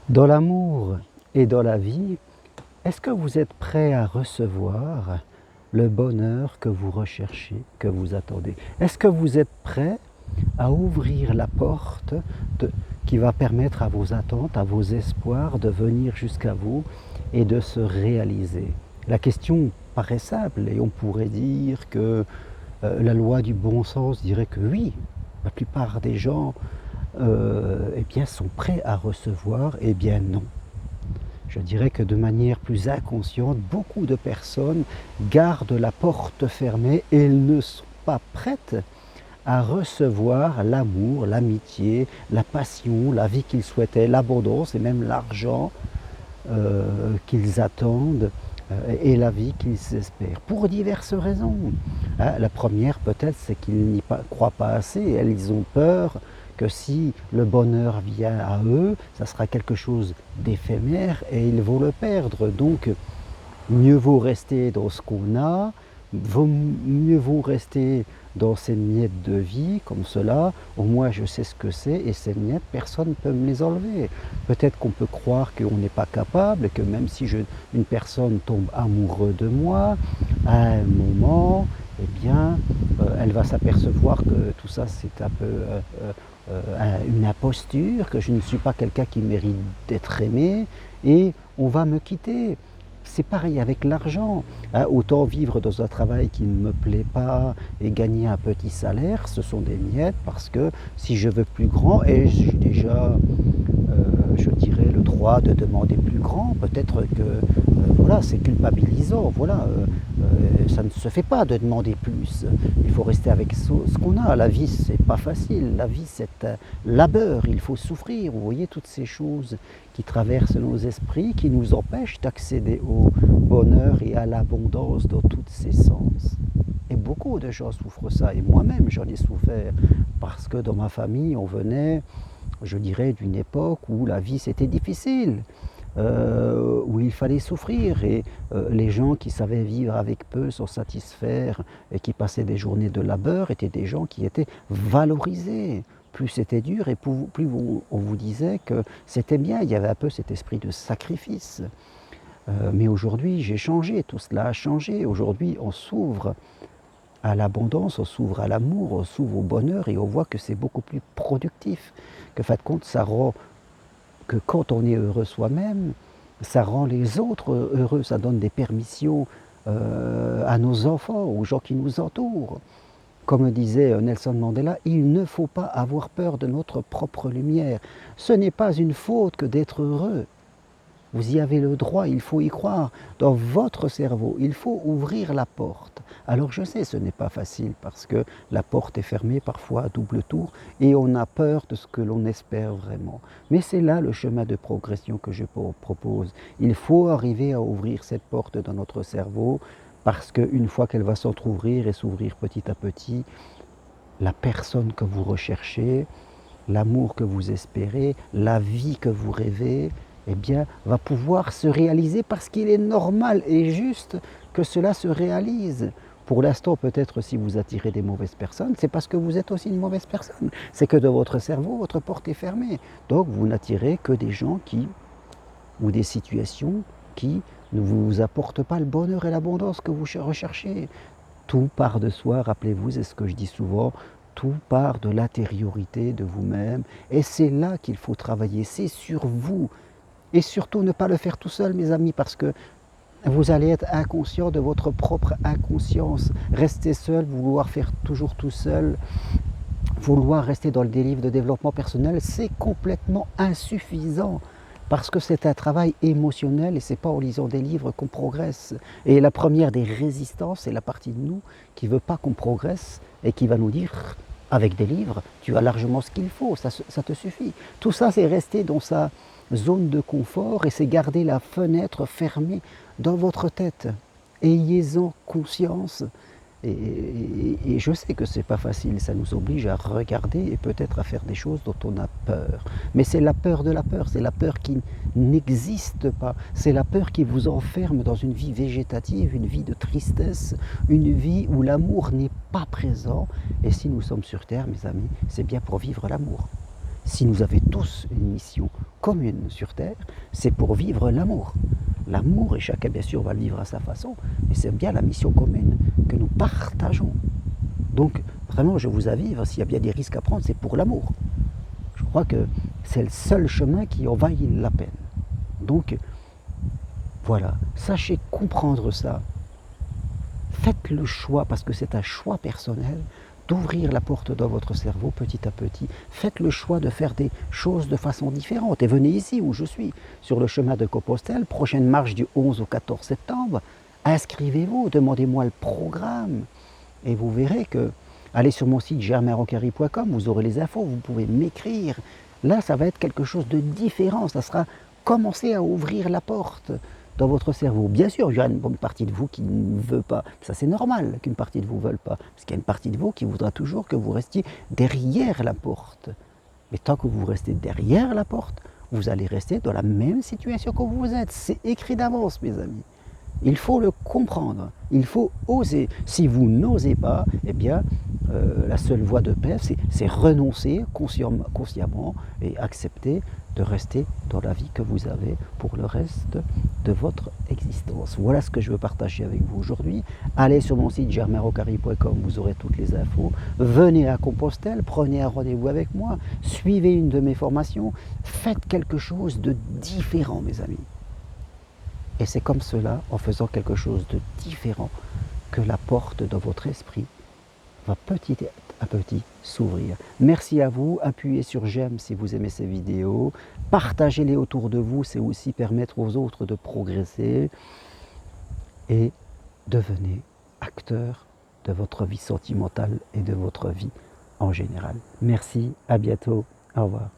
Dans l'amour et dans la vie, est-ce que vous êtes prêt à recevoir le bonheur que vous recherchez, que vous attendez? Est-ce que vous êtes prêt à ouvrir la porte qui va permettre à vos attentes, à vos espoirs de venir jusqu'à vous et de se réaliser? La question paraît simple et on pourrait dire que la loi du bon sens dirait que oui, la plupart des gens eh bien, sont prêts à recevoir. Eh bien non. Je dirais que de manière plus inconsciente, beaucoup de personnes gardent la porte fermée et elles ne sont pas prêtes à recevoir l'amour, l'amitié, la passion, la vie qu'ils souhaitaient, l'abondance et même l'argent qu'ils attendent et la vie qu'ils espèrent, pour diverses raisons. Hein, la première peut-être c'est qu'ils n'y croient pas assez, ils ont peur que si le bonheur vient à eux, ça sera quelque chose d'éphémère et ils vont le perdre. Donc mieux vaut rester dans ce qu'on a, mieux vaut rester dans ces miettes de vie comme cela, au moins je sais ce que c'est et ces miettes, personne ne peut me les enlever. Peut-être qu'on peut croire qu'on n'est pas capable, que même si une personne tombe amoureuse de moi, à un moment, eh bien, elle va s'apercevoir que tout ça c'est un peu une imposture, que je ne suis pas quelqu'un qui mérite d'être aimé, et on va me quitter. C'est pareil avec l'argent. Hein, autant vivre dans un travail qui ne me plaît pas et gagner un petit salaire, ce sont des miettes parce que si je veux plus grand, et j'ai déjà, je dirais, le droit de demander plus grand, peut-être que voilà, c'est culpabilisant. Voilà, ça ne se fait pas de demander plus. Il faut rester avec ce qu'on a. La vie, c'est pas facile. La vie, c'est un labeur. Il faut souffrir. Vous voyez toutes ces choses qui traversent nos esprits, qui nous empêchent d'accéder au bonheur et à l'abondance dans tous ses sens. Et beaucoup de gens souffrent ça. Et moi-même, j'en ai souffert. Parce que dans ma famille, on venait, je dirais, d'une époque où la vie, c'était difficile. Où il fallait souffrir et les gens qui savaient vivre avec peu, s'en satisfaire et qui passaient des journées de labeur étaient des gens qui étaient valorisés. Plus c'était dur et plus on vous disait que c'était bien, il y avait un peu cet esprit de sacrifice. Mais aujourd'hui j'ai changé, tout cela a changé. Aujourd'hui on s'ouvre à l'abondance, on s'ouvre à l'amour, on s'ouvre au bonheur et on voit que c'est beaucoup plus productif. Que fin de compte ça rend que quand on est heureux soi-même, ça rend les autres heureux, ça donne des permissions à nos enfants, aux gens qui nous entourent. Comme disait Nelson Mandela, il ne faut pas avoir peur de notre propre lumière. Ce n'est pas une faute que d'être heureux. Vous y avez le droit, il faut y croire. Dans votre cerveau, il faut ouvrir la porte. Alors je sais, ce n'est pas facile parce que la porte est fermée parfois à double tour et on a peur de ce que l'on espère vraiment. Mais c'est là le chemin de progression que je propose. Il faut arriver à ouvrir cette porte dans notre cerveau parce qu'une fois qu'elle va s'entrouvrir et s'ouvrir petit à petit, la personne que vous recherchez, l'amour que vous espérez, la vie que vous rêvez, eh bien, va pouvoir se réaliser parce qu'il est normal et juste que cela se réalise. Pour l'instant, peut-être si vous attirez des mauvaises personnes, c'est parce que vous êtes aussi une mauvaise personne. C'est que dans votre cerveau, votre porte est fermée. Donc, vous n'attirez que des gens ou des situations qui ne vous apportent pas le bonheur et l'abondance que vous recherchez. Tout part de soi, rappelez-vous, c'est ce que je dis souvent, tout part de l'intériorité de vous-même. Et c'est là qu'il faut travailler, c'est sur vous. Et surtout ne pas le faire tout seul, mes amis, parce que vous allez être inconscient de votre propre inconscience. Rester seul, vouloir faire toujours tout seul, vouloir rester dans le délire de développement personnel, c'est complètement insuffisant. Parce que c'est un travail émotionnel et ce n'est pas en lisant des livres qu'on progresse. Et la première des résistances, c'est la partie de nous qui ne veut pas qu'on progresse et qui va nous dire, avec des livres, tu as largement ce qu'il faut, ça te suffit. Tout ça, c'est rester dans sa zone de confort et c'est garder la fenêtre fermée dans votre tête. Ayez-en conscience. Et je sais que ce n'est pas facile, ça nous oblige à regarder et peut-être à faire des choses dont on a peur. Mais c'est la peur de la peur, c'est la peur qui n'existe pas. C'est la peur qui vous enferme dans une vie végétative, une vie de tristesse, une vie où l'amour n'est pas présent. Et si nous sommes sur Terre, mes amis, c'est bien pour vivre l'amour. Si nous avons tous une mission commune sur Terre, c'est pour vivre l'amour. L'amour, et chacun bien sûr va le vivre à sa façon, mais c'est bien la mission commune que nous partageons. Donc vraiment, je vous avive, s'il y a bien des risques à prendre, c'est pour l'amour. Je crois que c'est le seul chemin qui en vaille la peine. Donc voilà, sachez comprendre ça. Faites le choix, parce que c'est un choix personnel, d'ouvrir la porte dans votre cerveau petit à petit. Faites le choix de faire des choses de façon différente. Et venez ici où je suis, sur le chemin de Compostelle, prochaine marche du 11 au 14 septembre. Inscrivez-vous, demandez-moi le programme. Et vous verrez que, allez sur mon site germainrocari.com, vous aurez les infos, vous pouvez m'écrire. Là, ça va être quelque chose de différent. Ça sera commencer à ouvrir la porte dans votre cerveau. Bien sûr, il y a une bonne partie de vous qui ne veut pas. Ça, c'est normal qu'une partie de vous ne veuille pas. Parce qu'il y a une partie de vous qui voudra toujours que vous restiez derrière la porte. Mais tant que vous restez derrière la porte, vous allez rester dans la même situation que vous êtes. C'est écrit d'avance, mes amis. Il faut le comprendre, il faut oser. Si vous n'osez pas, eh bien, la seule voie de paix, c'est renoncer consciemment et accepter de rester dans la vie que vous avez pour le reste de votre existence. Voilà ce que je veux partager avec vous aujourd'hui. Allez sur mon site germainrocari.com, vous aurez toutes les infos. Venez à Compostelle, prenez un rendez-vous avec moi, suivez une de mes formations, faites quelque chose de différent, mes amis. Et c'est comme cela, en faisant quelque chose de différent, que la porte de votre esprit va petit à petit s'ouvrir. Merci à vous, appuyez sur j'aime si vous aimez ces vidéos, partagez-les autour de vous, c'est aussi permettre aux autres de progresser et devenez acteur de votre vie sentimentale et de votre vie en général. Merci, à bientôt, au revoir.